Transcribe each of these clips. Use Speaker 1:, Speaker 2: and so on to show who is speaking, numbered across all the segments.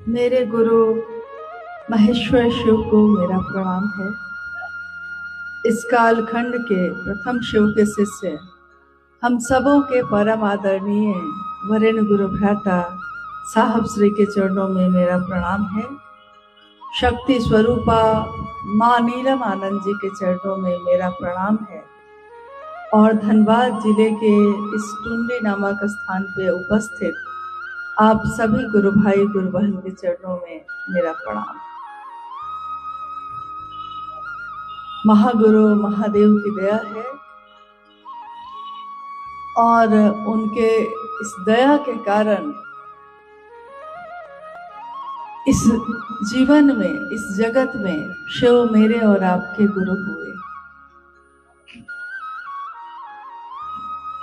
Speaker 1: मेरे गुरु महेश्वर शिव को मेरा प्रणाम है। इस कालखंड के प्रथम शिव के शिष्य, हम सबों के परम आदरणीय वरेण्य गुरु भ्राता साहब श्री के चरणों में मेरा प्रणाम है। शक्ति स्वरूपा माँ नीलम आनंद जी के चरणों में मेरा प्रणाम है। और धनबाद जिले के इस टुंडी नामक स्थान पे उपस्थित आप सभी गुरु भाई गुरु बहन के चरणों में मेरा प्रणाम। महागुरु महादेव की दया है और उनके इस दया के कारण इस जीवन में, इस जगत में शिव मेरे और आपके गुरु हुए।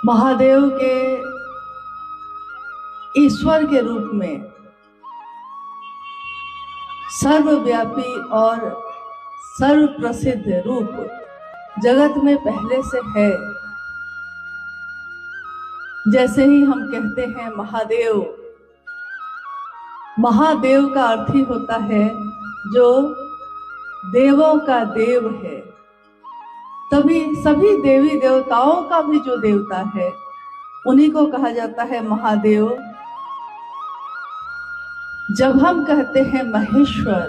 Speaker 1: महादेव के ईश्वर के रूप में सर्वव्यापी और सर्व प्रसिद्ध रूप जगत में पहले से है। जैसे ही हम कहते हैं महादेव, महादेव का अर्थ ही होता है जो देवों का देव है। तभी सभी देवी देवताओं का भी जो देवता है उन्हीं को कहा जाता है महादेव। जब हम कहते हैं महेश्वर,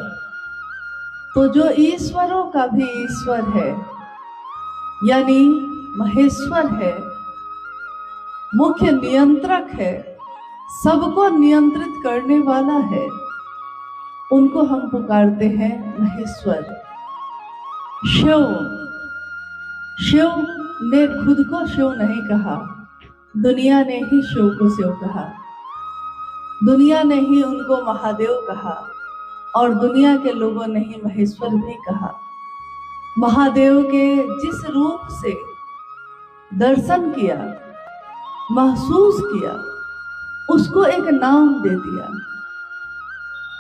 Speaker 1: तो जो ईश्वरों का भी ईश्वर है, यानी महेश्वर है, मुख्य नियंत्रक है, सबको नियंत्रित करने वाला है, उनको हम पुकारते हैं महेश्वर। शिव ने खुद को शिव नहीं कहा, दुनिया ने ही शिव को शिव कहा। दुनिया ने ही उनको महादेव कहा और दुनिया के लोगों ने ही महेश्वर भी कहा। महादेव के जिस रूप से दर्शन किया, महसूस किया, उसको एक नाम दे दिया।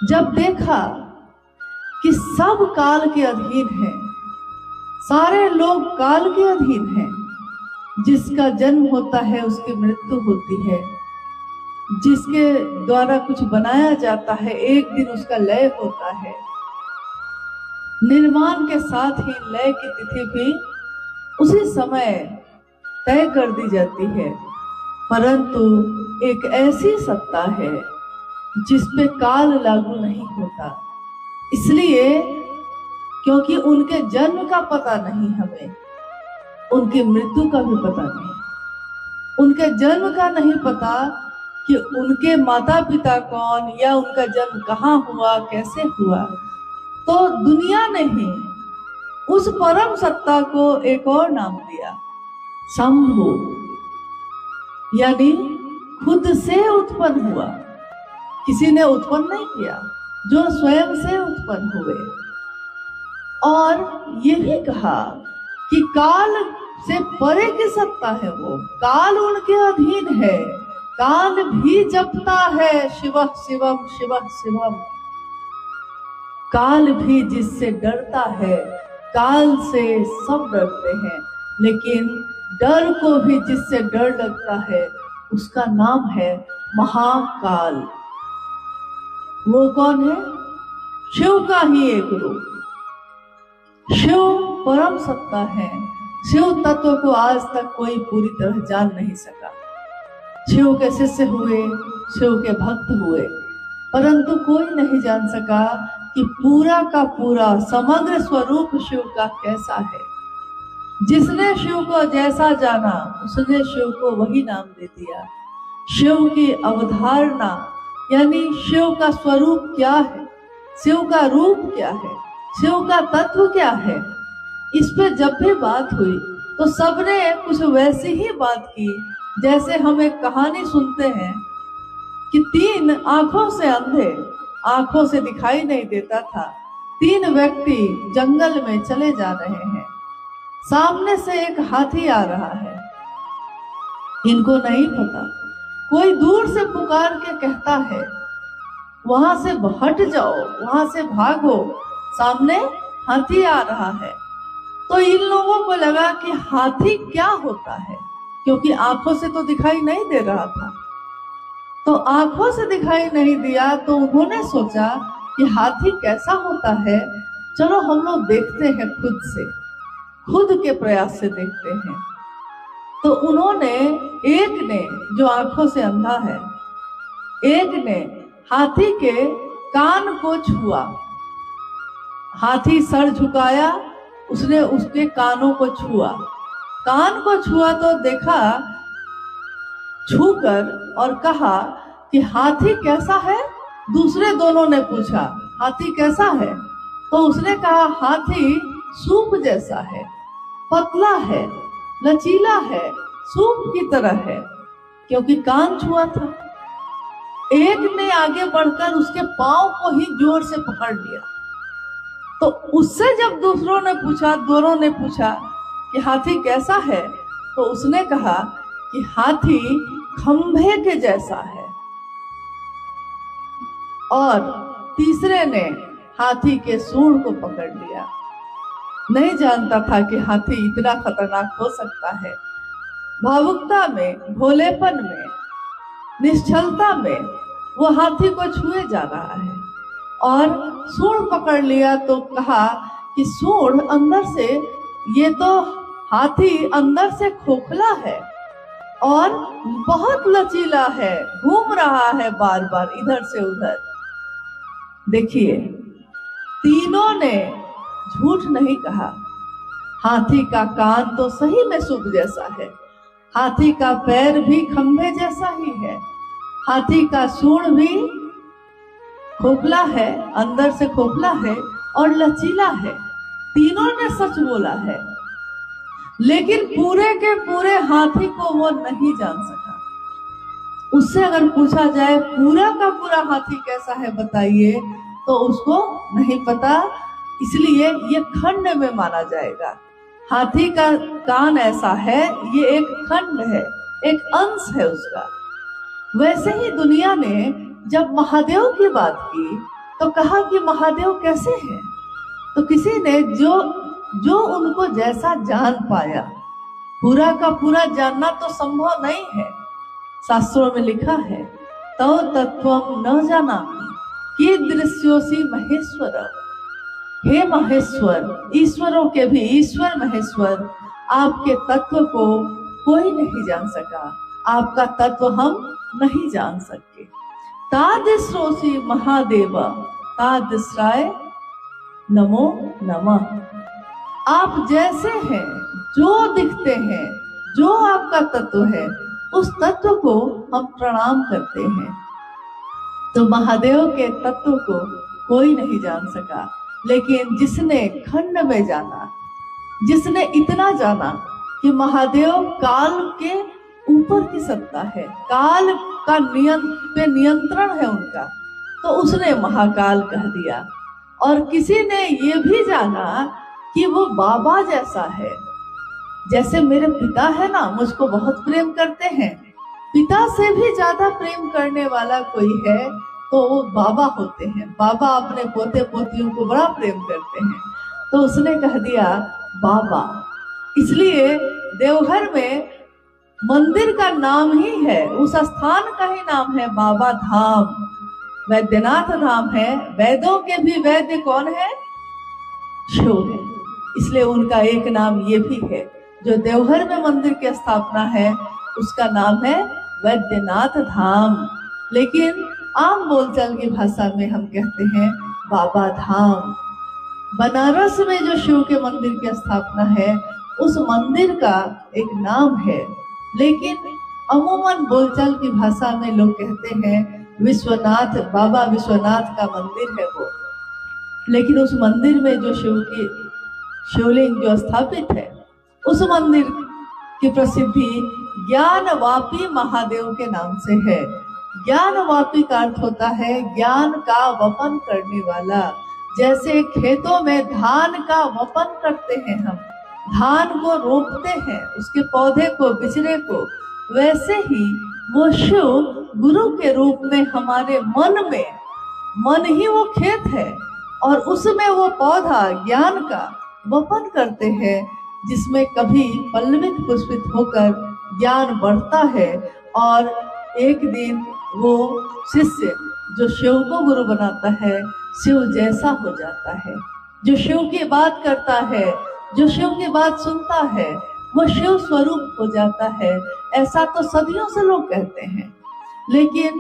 Speaker 1: जब देखा कि सब काल के अधीन हैं, सारे लोग काल के अधीन हैं, जिसका जन्म होता है उसकी मृत्यु होती है, जिसके द्वारा कुछ बनाया जाता है एक दिन उसका लय होता है। निर्माण के साथ ही लय की तिथि भी उसी समय तय कर दी जाती है। परंतु एक ऐसी सत्ता है जिस पे काल लागू नहीं होता, इसलिए क्योंकि उनके जन्म का पता नहीं हमें, उनकी मृत्यु का भी पता नहीं। उनके जन्म का नहीं पता कि उनके माता पिता कौन या उनका जन्म कहाँ हुआ, कैसे हुआ, तो दुनिया ने ही उस परम सत्ता को एक और नाम दिया, शंभु, यानी खुद से उत्पन्न हुआ। किसी ने उत्पन्न नहीं किया, जो स्वयं से उत्पन्न हुए। और ये भी कहा कि काल से परे की सत्ता है वो, काल उनके अधीन है, काल भी जपता है शिवः शिवम शिवः शिवम। काल भी जिससे डरता है, काल से सब डरते हैं, लेकिन डर को भी जिससे डर लगता है उसका नाम है महाकाल। वो कौन है? शिव का ही एक रूप। शिव परम सत्ता है। शिव तत्व को आज तक कोई पूरी तरह जान नहीं सका। शिव के शिष्य हुए, शिव के भक्त हुए, परंतु कोई नहीं जान सका कि पूरा का पूरा समग्र स्वरूप शिव का कैसा है। जिसने शिव को जैसा जाना उसने शिव को वही नाम दे दिया। शिव की अवधारणा यानी शिव का स्वरूप क्या है, शिव का रूप क्या है, शिव का तत्व क्या है, इस पे जब भी बात हुई तो सबने कुछ वैसी ही बात की जैसे हम एक कहानी सुनते हैं कि 3 आंखों से अंधे, आंखों से दिखाई नहीं देता था, 3 व्यक्ति जंगल में चले जा रहे हैं। सामने से एक हाथी आ रहा है, इनको नहीं पता, कोई दूर से पुकार के कहता है वहां से हट जाओ, वहां से भागो, सामने हाथी आ रहा है। तो इन लोगों को लगा कि हाथी क्या होता है, क्योंकि आंखों से तो दिखाई नहीं दे रहा था। तो आंखों से दिखाई नहीं दिया, तो उन्होंने सोचा कि हाथी कैसा होता है, चलो हम लोग देखते हैं, खुद के प्रयास से देखते हैं। तो उन्होंने, एक ने जो आंखों से अंधा है, एक ने हाथी के कान को छुआ। हाथी सर झुकाया, उसने उसके कानों को छुआ। कान को छुआ तो देखा छूकर और कहा कि हाथी कैसा है। दूसरे दोनों ने पूछा हाथी कैसा है, तो उसने कहा हाथी सूप जैसा है, पतला है, लचीला है, सूप की तरह है, क्योंकि कान छुआ था। एक ने आगे बढ़कर उसके पांव को ही जोर से पकड़ लिया। तो उससे जब दोनों ने पूछा कि हाथी कैसा है, तो उसने कहा कि हाथी खंभे के जैसा है। और तीसरे ने हाथी के सूंड को पकड़ लिया। नहीं जानता था कि हाथी इतना खतरनाक हो सकता है। भावुकता में, भोलेपन में, निश्चलता में वो हाथी को छुए जा रहा है और सूंड पकड़ लिया। तो कहा कि सूंड अंदर से, ये तो हाथी अंदर से खोखला है और बहुत लचीला है, घूम रहा है बार बार इधर से उधर। देखिए, तीनों ने झूठ नहीं कहा। हाथी का कान तो सही में सूप जैसा है, हाथी का पैर भी खंभे जैसा ही है, हाथी का सूंड भी खोखला है, अंदर से खोखला है और लचीला है। तीनों ने सच बोला है, लेकिन पूरे के पूरे हाथी को वो नहीं जान सका। उससे अगर पूछा जाए पूरा का पूरा हाथी कैसा है बताइए, तो उसको नहीं पता, इसलिए ये खंड में माना जाएगा। हाथी का कान ऐसा है, ये एक खंड है, एक अंश है उसका। वैसे ही दुनिया ने जब महादेव की बात की तो कहा कि महादेव कैसे हैं, तो किसी ने जो उनको जैसा जान पाया, पूरा का पूरा जानना तो संभव नहीं है। शास्त्रों में लिखा है, तव तत्वम न जानामि कीदृश्योऽसि महेश्वर। हे महेश्वर, ईश्वरों के भी ईश्वर महेश्वर, आपके तत्व को कोई नहीं जान सका, आपका तत्व हम नहीं जान सके। तादृशोऽसि महादेव तादृशाय नमो नमः। आप जैसे हैं, जो दिखते हैं, जो आपका तत्व है, उस तत्व को हम प्रणाम करते हैं। तो महादेव के तत्व को कोई नहीं जान सका, लेकिन जिसने खंड में जाना, जिसने इतना जाना कि महादेव काल के ऊपर की सत्ता है, काल का नियंत्रण है उनका, तो उसने महाकाल कह दिया। और किसी ने ये भी जाना कि वो बाबा जैसा है। जैसे मेरे पिता है ना, मुझको बहुत प्रेम करते हैं, पिता से भी ज्यादा प्रेम करने वाला कोई है तो वो बाबा होते हैं। बाबा अपने पोते पोतियों को बड़ा प्रेम करते हैं, तो उसने कह दिया बाबा। इसलिए देवघर में मंदिर का नाम ही है, उस स्थान का ही नाम है बाबा धाम, वैद्यनाथ धाम है। वैद्यों के भी वैद्य कौन है? शिव है। इसलिए उनका एक नाम ये भी है। जो देवघर में मंदिर की स्थापना है उसका नाम है वैद्यनाथ धाम, लेकिन आम बोलचाल की भाषा में हम कहते हैं बाबा धाम। बनारस में जो शिव के मंदिर की स्थापना है उस मंदिर का एक नाम है, लेकिन अमूमन बोलचाल की भाषा में लोग कहते हैं विश्वनाथ, बाबा विश्वनाथ का मंदिर है वो। लेकिन उस मंदिर में जो शिवलिंग जो स्थापित है, उस मंदिर की प्रसिद्धि ज्ञानवापी महादेव के नाम से है। ज्ञानवापी का अर्थ होता है ज्ञान का वपन करने वाला। जैसे खेतों में धान का वपन करते हैं, हम धान को रोपते हैं, उसके पौधे को, बिचड़े को, वैसे ही वो शिव गुरु के रूप में हमारे मन में, मन ही वो खेत है और उसमें वो पौधा ज्ञान का वपन करते हैं, जिसमें कभी पल्लवित पुष्पित होकर ज्ञान बढ़ता है और एक दिन वो शिष्य जो शिव को गुरु बनाता है शिव जैसा हो जाता है। जो शिव की बात करता है, जो शिव की बात सुनता है, वो शिव स्वरूप हो जाता है। ऐसा तो सदियों से लोग कहते हैं, लेकिन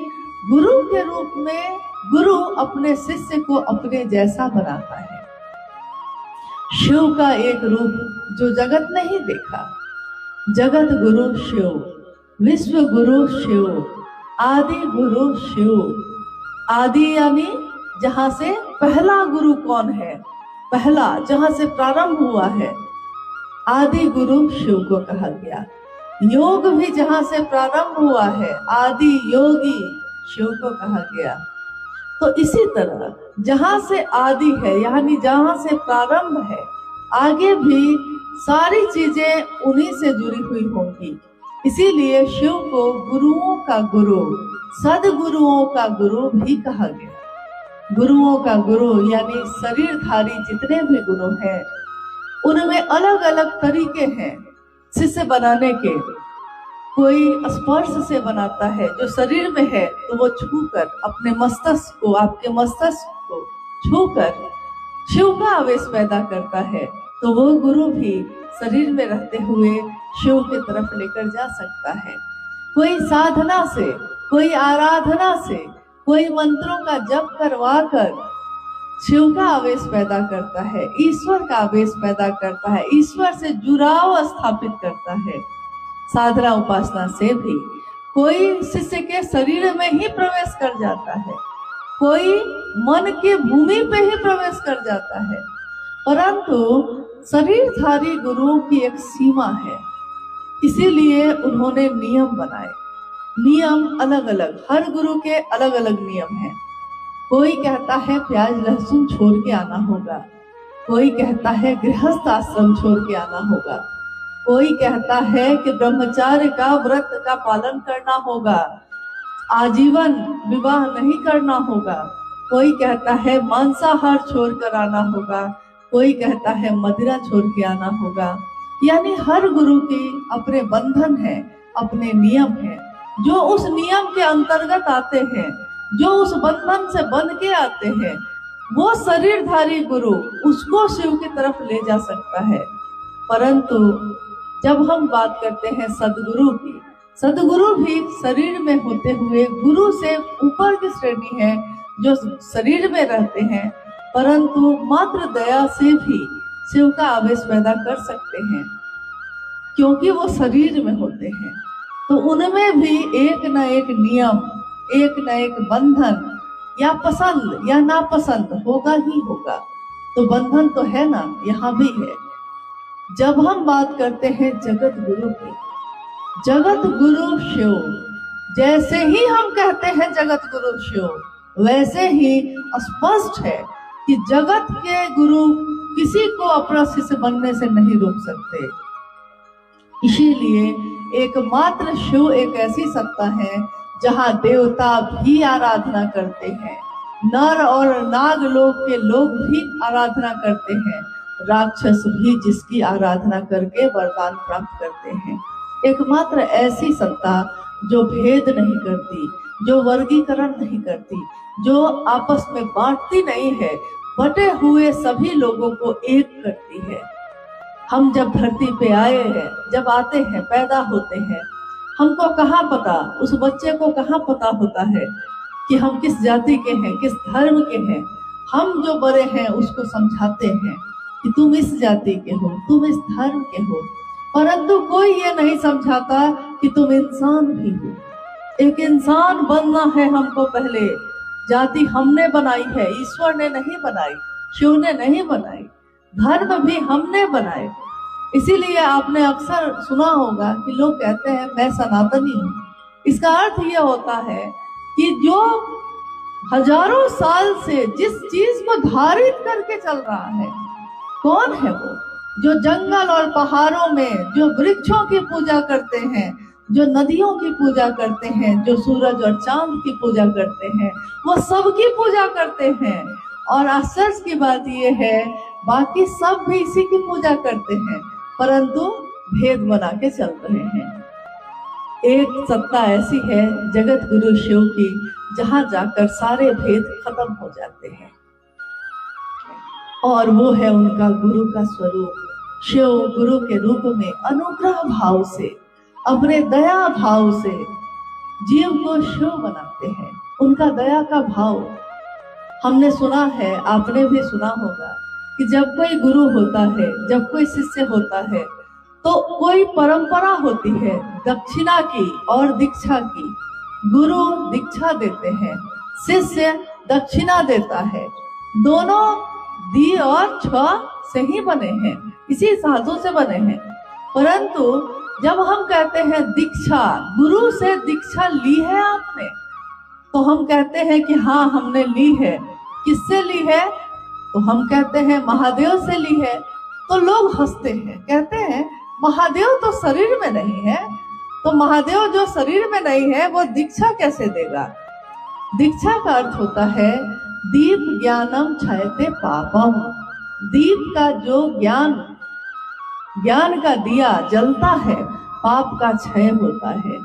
Speaker 1: गुरु के रूप में गुरु अपने शिष्य को अपने जैसा बनाता है। शिव का एक रूप जो जगत नहीं देखा, जगत गुरु शिव, विश्व गुरु शिव, आदि गुरु शिव। आदि यानी जहां से पहला गुरु कौन है, पहला जहां से प्रारंभ हुआ है, आदि गुरु शिव को कहा गया। योग भी जहां से प्रारंभ हुआ है, आदि योगी शिव को कहा गया। तो इसी तरह जहां से आदि है यानी जहां से प्रारंभ है, आगे भी सारी चीजें उन्हीं से जुड़ी हुई होंगी। इसीलिए शिव को गुरुओं का गुरु, सदगुरुओं का गुरु भी कहा गया। गुरुओं का गुरु यानी शरीरधारी जितने भी गुरु हैं, उनमें अलग अलग तरीके हैं शिष्य बनाने के। कोई स्पर्श से बनाता है, जो शरीर में है तो वो छूकर अपने मस्तिष्क को, आपके मस्तिष्क को छूकर शिव का आवेश पैदा करता है, तो वो गुरु भी शरीर में रहते हुए शिव की तरफ लेकर जा सकता है। कोई साधना से, कोई आराधना से, कोई मंत्रों का जप करवा कर शिव का आवेश पैदा करता है, ईश्वर का आवेश पैदा करता है, ईश्वर से जुड़ाव स्थापित करता है। साधना उपासना से भी कोई शिष्य के शरीर में ही प्रवेश कर जाता है, कोई मन की भूमि पे ही प्रवेश कर जाता है। परंतु शरीरधारी गुरुओं की एक सीमा है, इसीलिए उन्होंने नियम बनाए। नियम अलग अलग, हर गुरु के अलग अलग नियम हैं। कोई कहता है प्याज लहसुन छोड़ के आना होगा, कोई कहता है गृहस्थ आश्रम छोड़ के आना होगा, कोई कहता है कि ब्रह्मचार्य का व्रत का पालन करना होगा, आजीवन विवाह नहीं करना होगा, कोई कहता है मांसाहार छोड़ कर आना होगा, कोई कहता है मदिरा छोड़ के आना होगा। यानी हर गुरु के अपने बंधन है, अपने नियम है, जो उस नियम के अंतर्गत आते हैं, जो उस बंधन से बन के आते हैं, वो शरीरधारी गुरु उसको शिव की तरफ ले जा सकता है। परंतु जब हम बात करते हैं सदगुरु की, सदगुरु भी शरीर में होते हुए गुरु से ऊपर की श्रेणी है, जो शरीर में रहते हैं, परंतु मात्र दया से भी शिव का आवेश पैदा कर सकते हैं, क्योंकि वो शरीर में होते हैं। तो उनमें भी एक न एक नियम, एक न एक बंधन, या पसंद या नापसंद होगा ही होगा। तो बंधन तो है ना, यहाँ भी है। जब हम बात करते हैं जगत गुरु की, जगत गुरु शिव, जैसे ही हम कहते हैं जगत गुरु शिव, वैसे ही स्पष्ट है कि जगत के गुरु किसी को अपना शिष्य बनने से नहीं रोक सकते। इसीलिए एकमात्र शिव एक ऐसी सत्ता है जहां देवता भी आराधना करते हैं, नर और नाग लोक के लोग भी आराधना करते हैं, राक्षस भी जिसकी आराधना करके वरदान प्राप्त करते हैं। एकमात्र ऐसी सत्ता जो भेद नहीं करती, जो वर्गीकरण नहीं करती, जो आपस में बांटती नहीं है, बटे हुए सभी लोगों को एक करती है। हम जब धरती पे आए हैं, जब आते हैं, पैदा होते हैं, हमको कहाँ पता, उस बच्चे को कहाँ पता होता है कि हम किस जाति के हैं, किस धर्म के हैं। हम जो बड़े हैं उसको समझाते हैं कि तुम इस जाति के हो, तुम इस धर्म के हो, परंतु कोई ये नहीं समझाता कि तुम इंसान भी हो। एक इंसान बनना है हमको पहले। जाति हमने बनाई है, ईश्वर ने नहीं बनाई, शिव ने नहीं बनाई, धर्म भी हमने बनाए। इसीलिए आपने अक्सर सुना होगा कि लोग कहते हैं मैं सनातनी हूँ। इसका अर्थ यह होता है कि जो हजारों साल से जिस चीज को धारित करके चल रहा है, कौन है वो? जो जंगल और पहाड़ों में जो वृक्षों की पूजा करते हैं, जो नदियों की पूजा करते हैं, जो सूरज और चांद की पूजा करते हैं, वो सबकी पूजा करते हैं। और आश्चर्य की बात यह है, बाकी सब भी इसी की पूजा करते हैं, परंतु भेद बना के चल रहे हैं। एक सत्ता ऐसी है जगत गुरु शिव की, जहां जाकर सारे भेद खत्म हो जाते हैं, और वो है उनका गुरु का स्वरूप। शिव गुरु के रूप में अनुग्रह भाव से, अपने दया भाव से जीव को शिव बनाते हैं। उनका दया का भाव हमने सुना है, आपने भी सुना होगा कि जब कोई गुरु होता है, जब कोई शिष्य होता है, तो कोई परंपरा होती है दक्षिणा की और दीक्षा की। गुरु दीक्षा देते हैं, शिष्य दक्षिणा देता है। दोनों दी और छ से ही बने हैं, इसी धातु से बने हैं। परंतु जब हम कहते हैं दीक्षा, गुरु से दीक्षा ली है आपने, तो हम कहते हैं कि हाँ हमने ली है। किससे ली है? तो हम कहते हैं महादेव से ली है। तो लोग हंसते हैं, कहते हैं महादेव तो शरीर में नहीं है, तो महादेव जो शरीर में नहीं है वो दीक्षा कैसे देगा? दीक्षा का अर्थ होता है दीप ज्ञानम छायते पापम। दीप का जो ज्ञान का दिया जलता है, पाप का क्षय होता है।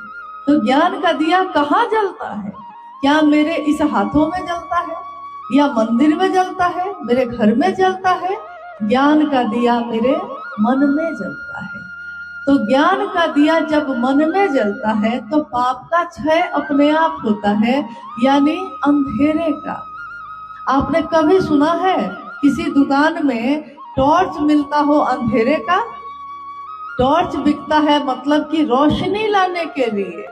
Speaker 1: तो ज्ञान का दिया कहाँ जलता है? क्या मेरे इस हाथों में जलता है, या मंदिर में जलता है, मेरे घर में जलता है? ज्ञान का दिया मेरे मन में जलता है। तो ज्ञान का दिया जब मन में जलता है तो पाप का क्षय अपने आप होता है, यानी अंधेरे का। आपने कभी सुना है किसी दुकान में टॉर्च मिलता हो अंधेरे का? टॉर्च बिकता है मतलब कि रोशनी लाने के लिए।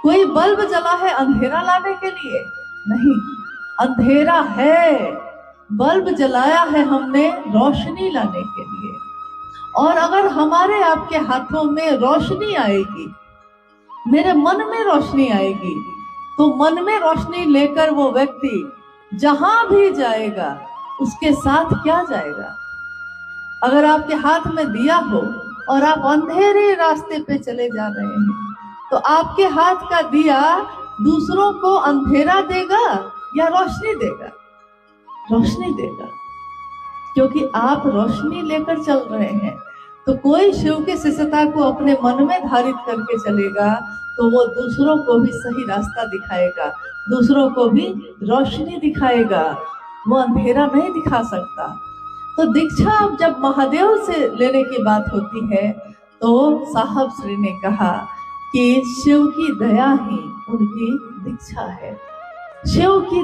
Speaker 1: कोई बल्ब जला है अंधेरा लाने के लिए? नहीं, अंधेरा है, बल्ब जलाया है हमने रोशनी लाने के लिए। और अगर हमारे आपके हाथों में रोशनी आएगी, मेरे मन में रोशनी आएगी, तो मन में रोशनी लेकर वो व्यक्ति जहां भी जाएगा उसके साथ क्या जाएगा? अगर आपके हाथ में दिया हो और आप अंधेरे रास्ते पे चले जा रहे हैं, तो आपके हाथ का दिया दूसरों को अंधेरा देगा या रोशनी देगा? रोशनी देगा, क्योंकि आप रोशनी लेकर चल रहे हैं। तो कोई शिव की शिष्यता को अपने मन में धारित करके चलेगा तो वो दूसरों को भी सही रास्ता दिखाएगा, दूसरों को भी रोशनी दिखाएगा, वो अंधेरा नहीं दिखा सकता। तो दीक्षा जब महादेव से लेने की बात होती है तो साहब श्री ने कहा कि शिव की दया ही उनकी दीक्षा है। शिव की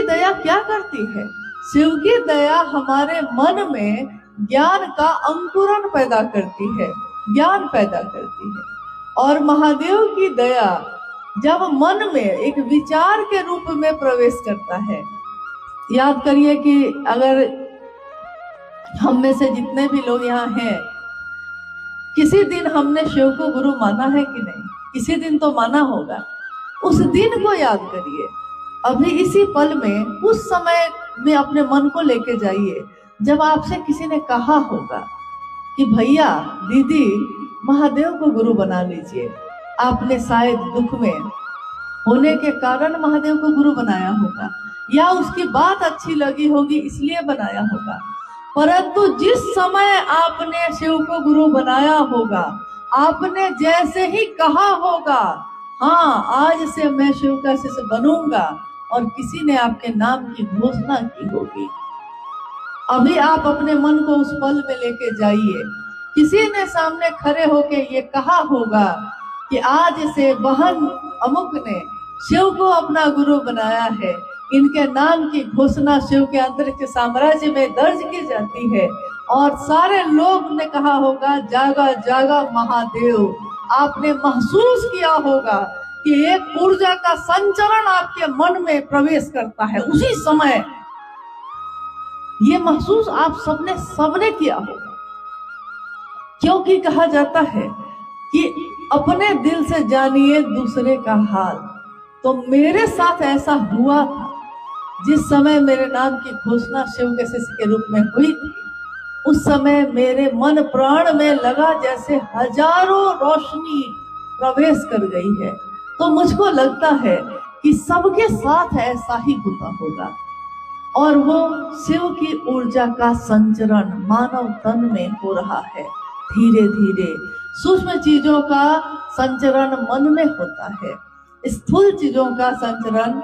Speaker 1: दया क्या करती है? शिव की दया हमारे मन में ज्ञान का अंकुरण पैदा करती है, ज्ञान पैदा करती है। और महादेव की दया जब मन में एक विचार के रूप में प्रवेश करता है, याद करिए कि अगर हम में से जितने भी लोग यहाँ हैं, किसी दिन हमने शिव को गुरु माना है कि नहीं? किसी दिन तो माना होगा। उस दिन को याद करिए, अभी इसी पल में, उस समय में अपने मन को लेके जाइए जब आपसे किसी ने कहा होगा कि भैया दीदी महादेव को गुरु बना लीजिए। आपने शायद दुख में होने के कारण महादेव को गुरु बनाया होगा, या उसकी बात अच्छी लगी होगी इसलिए बनाया होगा। परंतु जिस समय आपने शिव को गुरु बनाया होगा, आपने जैसे ही कहा होगा हाँ आज से मैं शिव का शिष्य बनूंगा, और किसी ने आपके नाम की घोषणा की होगी, अभी आप अपने मन को उस पल में लेके जाइए। किसी ने सामने खड़े होके ये कहा होगा कि आज से बहन अमुक ने शिव को अपना गुरु बनाया है, इनके नाम की घोषणा शिव के अंतरिक्ष साम्राज्य में दर्ज की जाती है, और सारे लोग ने कहा होगा जागा जागा महादेव। आपने महसूस किया होगा कि एक ऊर्जा का संचरण आपके मन में प्रवेश करता है उसी समय। ये महसूस आप सबने किया होगा, क्योंकि कहा जाता है कि अपने दिल से जानिए दूसरे का हाल। तो मेरे साथ ऐसा हुआ था, जिस समय मेरे नाम की घोषणा शिव के शिष्य के रूप में हुई थी, उस समय मेरे मन प्राण में लगा जैसे हजारों रोशनी प्रवेश कर गई है। तो मुझको लगता है कि सबके साथ ऐसा ही होता होगा, और वो शिव की ऊर्जा का संचरण मानव तन में हो रहा है। धीरे धीरे। सूक्ष्म चीजों का संचरण मन में होता है, स्थूल चीजों का संचरण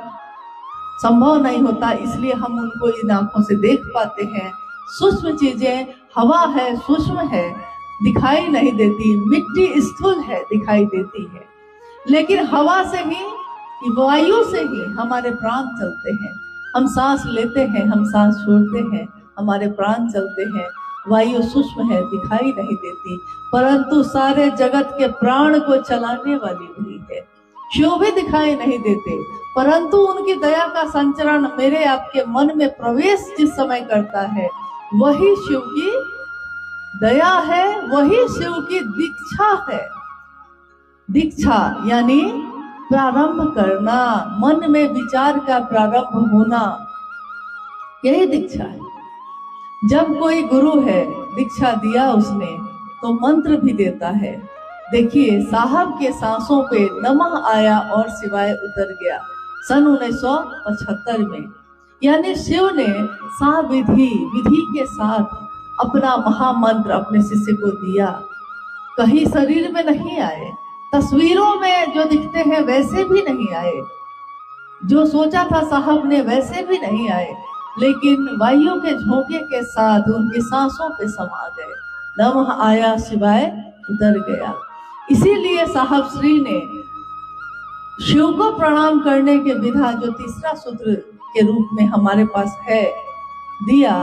Speaker 1: संभव नहीं होता, इसलिए हम उनको इन आंखों से देख पाते हैं। सूक्ष्म चीजें, हवा है सूक्ष्म है, दिखाई नहीं देती, मिट्टी स्थूल है, दिखाई देती है, लेकिन हवा से ही, वायु से ही हमारे प्राण चलते हैं। हम सांस लेते हैं, हम सांस छोड़ते हैं, हमारे प्राण चलते हैं। वायु सूक्ष्म है, दिखाई नहीं देती, परंतु सारे जगत के प्राण को चलाने वाली वही है। शिव भी दिखाई नहीं देते, परंतु उनकी दया का संचरण मेरे आपके मन में प्रवेश जिस समय करता है, वही शिव की दया है, वही शिव की दीक्षा है। दीक्षा यानी प्रारंभ करना, मन में विचार का प्रारंभ होना, यही दीक्षा है। जब कोई गुरु है, दीक्षा दिया उसने, तो मंत्र भी देता है। देखिए, साहब के सांसों पे नमः आया और शिवाय उतर गया सन 1975 में। यानी शिव ने साविधि विधि के साथ अपना महामंत्र अपने शिष्य को दिया। कहीं शरीर में नहीं आए, तस्वीरों में जो दिखते हैं वैसे भी नहीं आए, जो सोचा था साहब ने वैसे भी नहीं आए, लेकिन वायु के झोंके के साथ उनकी सांसों पे समा गए। नमः आया शिवाय उतर गया। इसीलिए साहब श्री ने शिव को प्रणाम करने के विधा जो तीसरा सूत्र के रूप में हमारे पास है दिया,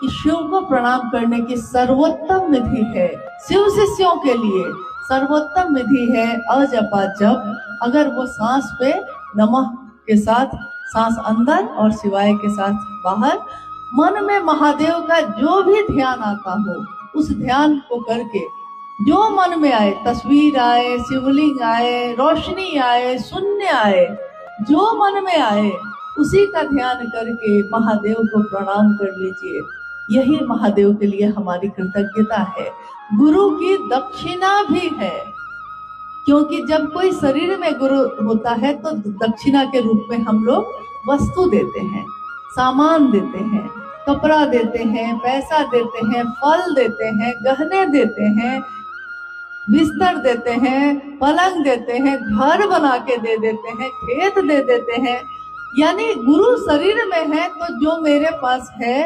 Speaker 1: कि शिव को प्रणाम करने की सर्वोत्तम विधि है, शिव शिष्यों के लिए सर्वोत्तम विधि है अजपा जप। अगर वो सांस पे नमः के साथ सांस अंदर और शिवाय के साथ बाहर, मन में महादेव का जो भी ध्यान आता हो उस ध्यान को करके, जो मन में आए, तस्वीर आए, शिवलिंग आए, रोशनी आए, शून्य आए, जो मन में आए उसी का ध्यान करके महादेव को प्रणाम कर लीजिए। यही महादेव के लिए हमारी कृतज्ञता है। गुरु की दक्षिणा भी है, क्योंकि जब कोई शरीर में गुरु होता है तो दक्षिणा के रूप में हम लोग वस्तु देते हैं, सामान देते हैं, कपड़ा देते हैं, पैसा देते हैं, फल देते हैं, गहने देते हैं, बिस्तर देते हैं, पलंग देते हैं, घर बना के दे देते हैं, खेत दे देते हैं। यानी गुरु शरीर में है तो जो मेरे पास है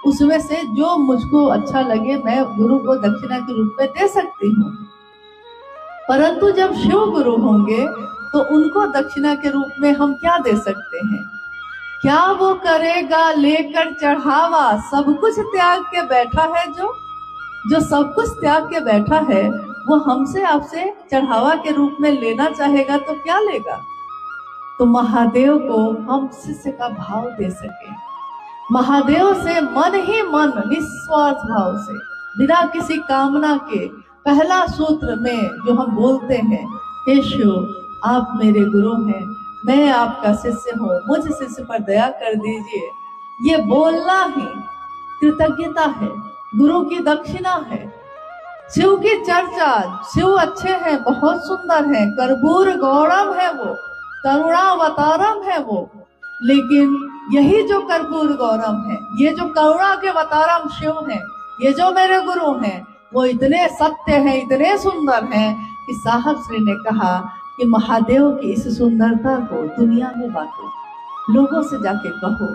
Speaker 1: उसमें से जो मुझको अच्छा लगे मैं गुरु को दक्षिणा के रूप में दे सकती हूँ। परंतु जब शिव गुरु होंगे तो उनको दक्षिणा के रूप में हम क्या दे सकते हैं? क्या वो करेगा लेकर चढ़ावा, सब कुछ त्याग के बैठा है, जो सब कुछ त्याग के बैठा है वो हमसे आपसे चढ़ावा के रूप में लेना चाहेगा तो क्या लेगा? तो महादेव को हम शिष्य का भाव दे सके, महादेव से मन ही मन निस्वार्थ भाव से, बिना किसी कामना के, पहला सूत्र में जो हम बोलते हैं, हे शिव आप मेरे गुरु हैं, मैं आपका शिष्य हूँ, मुझ शिष्य पर दया कर दीजिए, ये बोलना ही कृतज्ञता है, गुरु की दक्षिणा है। शिव की चर्चा, शिव अच्छे हैं, बहुत सुंदर हैं, कर्पूर गौरम है वो, करुणावतारम है वो, लेकिन यही जो कर्पूर गौरम है, ये जो करुणा के अवतारम शिव हैं, ये जो मेरे गुरु हैं, वो इतने सत्य हैं, इतने सुंदर हैं कि साहब श्री ने कहा कि महादेव की इस सुंदरता को दुनिया में बांटो, लोगों से जाके कहो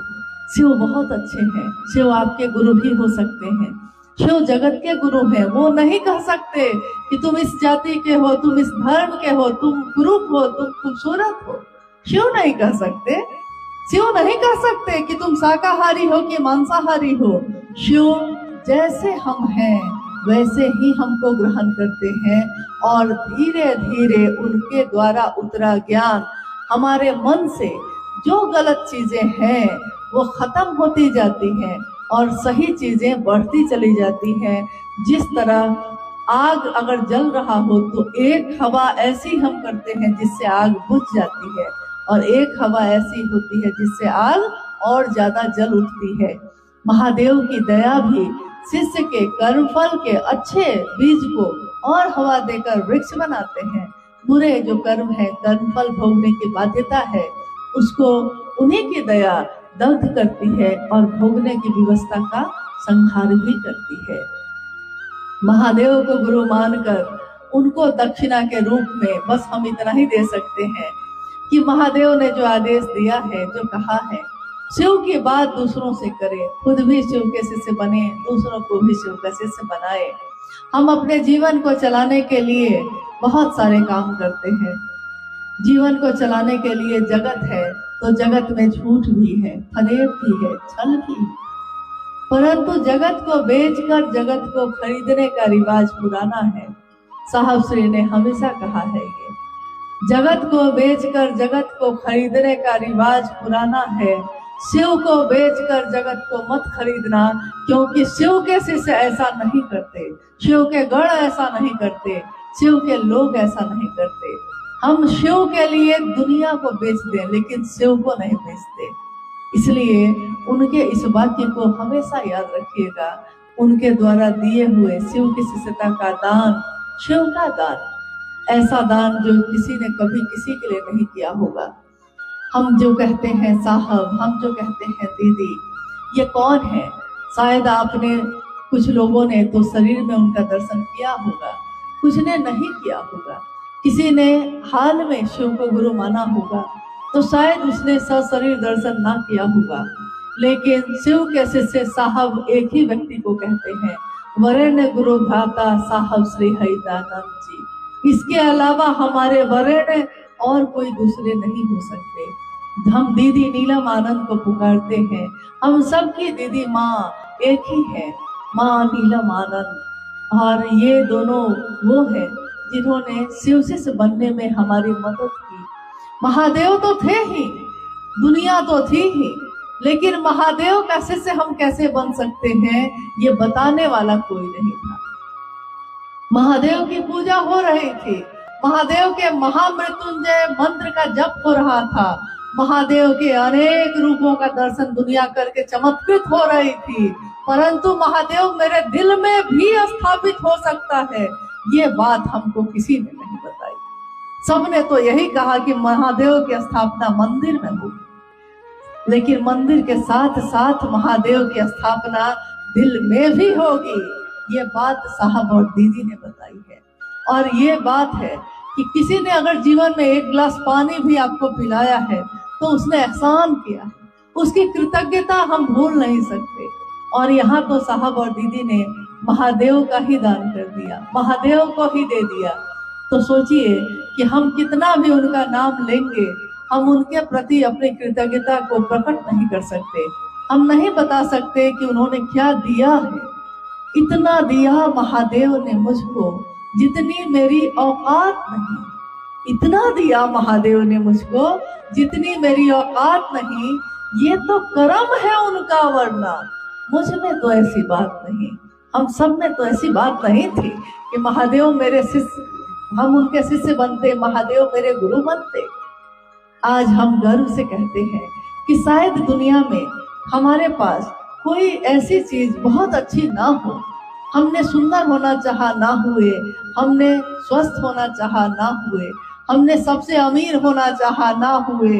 Speaker 1: शिव बहुत अच्छे हैं, शिव आपके गुरु भी हो सकते हैं, शिव जगत के गुरु हैं। वो नहीं कह सकते कि तुम इस जाति के हो, तुम इस धर्म के हो, तुम कुरूप हो, तुम खूबसूरत हो, शिव नहीं कह सकते। शिव नहीं कह सकते कि तुम शाकाहारी हो कि मांसाहारी हो। शिव जैसे हम हैं वैसे ही हमको ग्रहण करते हैं और धीरे धीरे उनके द्वारा उतरा ज्ञान हमारे मन से जो गलत चीजें हैं वो खत्म होती जाती हैं और सही चीजें बढ़ती चली जाती हैं। जिस तरह आग अगर जल रहा हो तो एक हवा ऐसी हम करते हैं जिससे आग बुझ जाती है और एक हवा ऐसी होती है जिससे आग और ज्यादा जल उठती है। महादेव की दया भी शिष्य के कर्मफल के अच्छे बीज को और हवा देकर वृक्ष बनाते हैं। बुरे जो कर्म है, कर्मफल भोगने की बाध्यता है, उसको उन्हीं की दया दग्ध करती है और भोगने की व्यवस्था का संहार भी करती है। महादेव को गुरु मानकर उनको दक्षिणा के रूप में बस हम इतना ही दे सकते हैं कि महादेव ने जो आदेश दिया है, जो कहा है, शिव की बात दूसरों से करें, खुद भी शिव के शिष्य बने, दूसरों को भी शिव का शिष्य बनाए। हम अपने जीवन को चलाने के लिए बहुत सारे काम करते हैं। जीवन को चलाने के लिए जगत है, तो जगत में झूठ भी है, फरेब भी है, छल भी है, परंतु जगत को बेचकर जगत को खरीदने का रिवाज पुराना है। साहब श्री ने हमेशा कहा है, ये जगत को बेचकर जगत को खरीदने का रिवाज पुराना है। शिव को बेचकर जगत को मत खरीदना, क्योंकि शिव के शिष्य ऐसा नहीं करते, शिव के गण ऐसा नहीं करते, शिव के लोग ऐसा नहीं करते। हम शिव के लिए दुनिया को बेच दें, लेकिन शिव को नहीं बेचते। इसलिए उनके इस वाक्य को हमेशा याद रखिएगा। उनके द्वारा दिए हुए शिव की शिष्यता का दान शिव का दान, ऐसा दान जो किसी ने कभी किसी के लिए नहीं किया होगा। हम जो कहते हैं साहब, हम जो कहते हैं दीदी, ये कौन है? शायद आपने, कुछ लोगों ने तो शरीर में उनका दर्शन किया होगा, कुछ ने नहीं किया होगा। किसी ने हाल में शिव को गुरु माना होगा, तो शायद उसने सशरीर दर्शन ना किया होगा। लेकिन शिव के शिष्य साहब एक ही व्यक्ति को कहते हैं, वरेण्य गुरु भ्राता साहब श्री हरिदानंद जी। इसके अलावा हमारे वरेण्य और कोई दूसरे नहीं हो सकते। हम दीदी नीलम आनंद को पुकारते हैं। हम सबकी दीदी माँ एक ही है, माँ नीलम आनंद। और ये दोनों वो है जिन्होंने शिव शिष्य बनने में हमारी मदद की। महादेव तो थे ही, दुनिया तो थी ही, लेकिन महादेव का शिष्य हम कैसे बन सकते हैं, ये बताने वाला कोई नहीं था। महादेव की पूजा हो रही थी, महादेव के महामृत्युंजय मंत्र का जप हो रहा था, महादेव के अनेक रूपों का दर्शन दुनिया करके चमत्कृत हो रही थी, परंतु महादेव मेरे दिल में भी स्थापित हो सकता है, ये बात हमको किसी ने नहीं बताई। सबने तो यही कहा कि महादेव की स्थापना मंदिर में होगी, लेकिन मंदिर के साथ साथ महादेव की स्थापना दिल में भी होगी। ये बात साहब और दीदी ने बताई है। और ये बात है कि किसी ने अगर जीवन में एक गिलास पानी भी आपको पिलाया है तो उसने एहसान किया, उसकी कृतज्ञता हम भूल नहीं सकते। और यहाँ तो साहब और दीदी ने महादेव का ही दान कर दिया, महादेव को ही दे दिया। तो सोचिए कि हम कितना भी उनका नाम लेंगे, हम उनके प्रति अपनी कृतज्ञता को प्रकट नहीं कर सकते। हम नहीं बता सकते कि उन्होंने क्या दिया है। इतना दिया महादेव ने मुझको जितनी मेरी औकात नहीं, इतना दिया महादेव ने मुझको जितनी मेरी औकात नहीं। ये तो कर्म है उनका, वरना मुझ में तो ऐसी बात नहीं, हम सब में तो ऐसी बात नहीं थी कि महादेव मेरे शिष्य, हम उनके शिष्य बनते, महादेव मेरे गुरु बनते। आज हम गर्व से कहते हैं कि शायद दुनिया में हमारे पास कोई ऐसी चीज बहुत अच्छी ना हो। हमने सुंदर होना चाहा ना हुए, हमने स्वस्थ होना चाहा ना हुए, हमने सबसे अमीर होना चाहा ना हुए,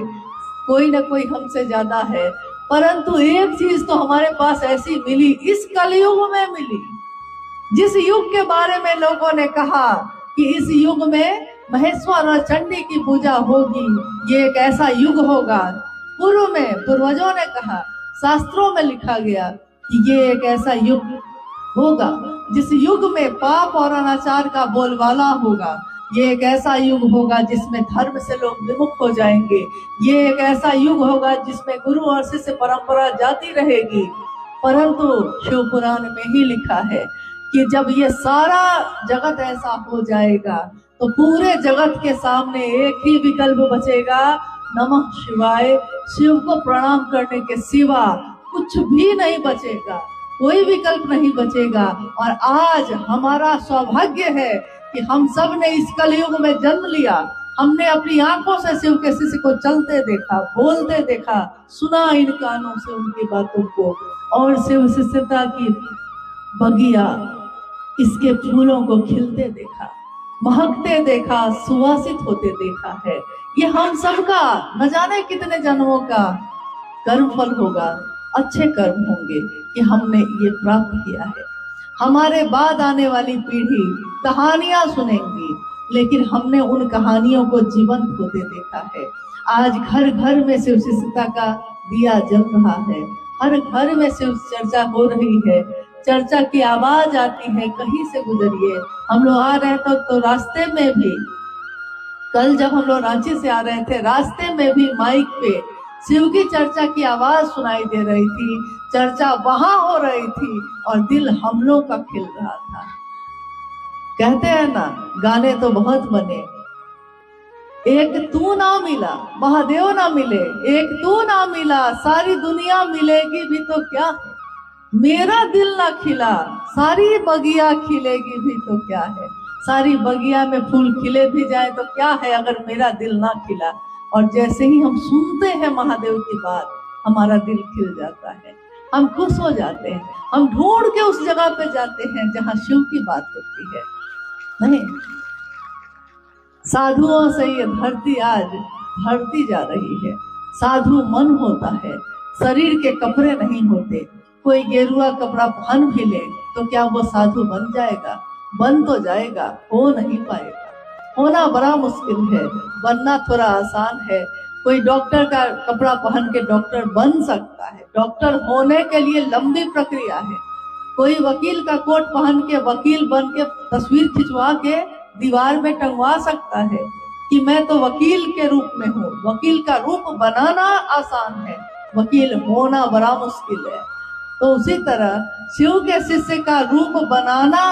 Speaker 1: कोई ना कोई हमसे ज्यादा है, परंतु एक चीज तो हमारे पास ऐसी मिली, इस कलयुग में मिली, जिस युग के बारे में लोगों ने कहा कि इस युग में महेश्वर और चंडी की पूजा होगी, ये एक ऐसा युग होगा। पूर्व में पूर्वजों ने कहा, शास्त्रों में लिखा गया कि ये एक ऐसा युग होगा जिस युग में पाप और अनाचार का बोलबाला होगा। ये एक ऐसा युग होगा जिसमें धर्म से लोग विमुख हो जाएंगे। ये एक ऐसा युग होगा जिसमें गुरु और शिष्य परंपरा जाती रहेगी। परंतु शिव पुराण में ही लिखा है कि जब ये सारा जगत ऐसा हो जाएगा तो पूरे जगत के सामने एक ही विकल्प बचेगा, नमः शिवाय। शिव को प्रणाम करने के सिवा कुछ भी नहीं बचेगा, कोई विकल्प नहीं बचेगा। और आज हमारा सौभाग्य है कि हम सब ने इस कलयुग में जन्म लिया। हमने अपनी आंखों से शिव के शिष्य को चलते देखा, बोलते देखा, सुना इन कानों से उनकी बातों को, और शिव शिष्यता की बगिया, इसके फूलों को खिलते देखा, महकते देखा, सुवासित होते देखा है। ये हम सबका न जाने कितने जन्मों का कर्म फल होगा, अच्छे कर्म होंगे कि हमने ये प्राप्त किया है। हमारे बाद आने वाली पीढ़ी कहानियां सुनेंगी, लेकिन हमने उन कहानियों को जीवंत होते देखा है। आज घर घर में शिव शिष्यता का दिया जल रहा है, हर घर में शिव चर्चा हो रही है, चर्चा की आवाज आती है, कहीं से गुजरिए। हम लोग आ रहे थे तो रास्ते में भी, कल जब हम लोग रांची से आ रहे थे, रास्ते में भी माइक पे शिव की चर्चा की आवाज सुनाई दे रही थी, चर्चा वहां हो रही थी और दिल हम लोग का खिल रहा था। कहते हैं ना, गाने तो बहुत बने, एक तू ना मिला महादेव ना मिले, एक तू ना मिला सारी दुनिया मिलेगी भी तो क्या है, मेरा दिल ना खिला सारी बगिया खिलेगी भी तो क्या है। सारी बगिया में फूल खिले भी जाए तो क्या है अगर मेरा दिल ना खिला। और जैसे ही हम सुनते हैं महादेव की बात, हमारा दिल खिल जाता है, हम खुश हो जाते हैं, हम ढूंढ के उस जगह पे जाते हैं जहाँ शिव की बात होती है। नहीं, साधुओं से ये धरती आज भरती जा रही है। साधु मन होता है, शरीर के कपड़े नहीं होते। कोई गेरुआ कपड़ा पहन भी ले तो क्या वो साधु बन जाएगा? बन तो जाएगा, हो नहीं पाएगा। होना बड़ा मुश्किल है, बनना थोड़ा आसान है। कोई डॉक्टर का कपड़ा पहन के डॉक्टर बन सकता है, डॉक्टर होने के लिए लंबी प्रक्रिया है। कोई वकील का कोट पहन के वकील बन के तस्वीर खिंचवा के दीवार में टंगवा सकता है कि मैं तो वकील के रूप में हूँ। वकील का रूप बनाना आसान है, वकील होना बड़ा मुश्किल है। तो उसी तरह शिव के शिष्य का रूप बनाना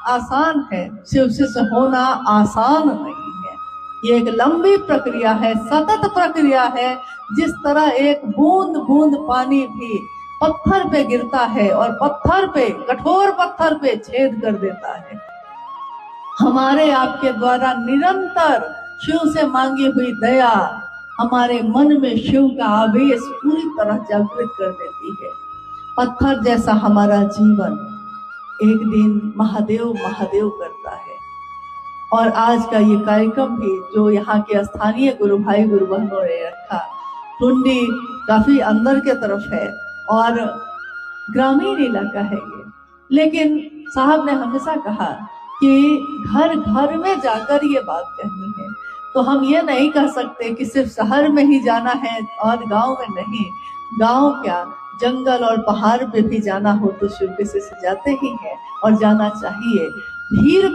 Speaker 1: आसान है, शिव शिष्य होना आसान नहीं है। ये एक लंबी प्रक्रिया है, सतत प्रक्रिया है। जिस तरह एक बूंद बूंद पानी भी पत्थर पे गिरता है और पत्थर पे, कठोर पत्थर पे छेद कर देता है, हमारे आपके द्वारा निरंतर शिव से मांगी हुई दया हमारे मन में शिव का आवेश पूरी तरह जागृत कर देती है। पत्थर जैसा हमारा जीवन एक दिन महादेव महादेव करता है। और आज का ये कार्यक्रम भी जो यहाँ के स्थानीय गुरु भाई गुरु बहनों ने रखा, टुंडी काफी अंदर के तरफ है और ग्रामीण इलाका है ये, लेकिन साहब ने हमेशा कहा कि घर घर में जाकर ये बात कहनी है। तो हम ये नहीं कह सकते कि सिर्फ शहर में ही जाना है और गांव में नहीं। गांव क्या, जंगल और पहाड़ पे भी जाना हो तो शिव के शिष्य जाते ही हैं और जाना चाहिए। भीड़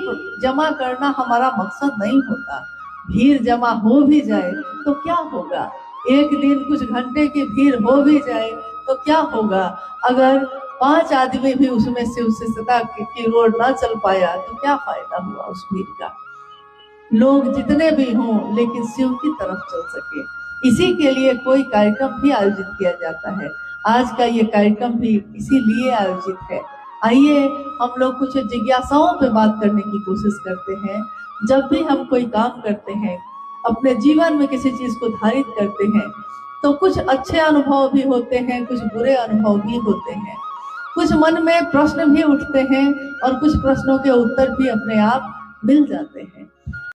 Speaker 1: जमा करना हमारा मकसद नहीं होता। भीड़ जमा हो भी जाए तो क्या होगा, एक दिन कुछ घंटे की भीड़ हो भी जाए तो क्या होगा। अगर 5 आदमी भी उसमें शिव शिष्यता की रोड ना चल पाया तो क्या फायदा हुआ उस भीड़ का। लोग जितने भी हों लेकिन शिव की तरफ चल सके, इसी के लिए कोई कार्यक्रम भी आयोजित किया जाता है। आज का ये कार्यक्रम भी इसीलिए आयोजित है। आइए हम लोग कुछ जिज्ञासाओं पे बात करने की कोशिश करते हैं। जब भी हम कोई काम करते हैं, अपने जीवन में किसी चीज को धारित करते हैं, तो कुछ अच्छे अनुभव भी होते हैं, कुछ बुरे अनुभव भी होते हैं, कुछ मन में प्रश्न भी उठते हैं और कुछ प्रश्नों के उत्तर भी अपने आप मिल जाते हैं।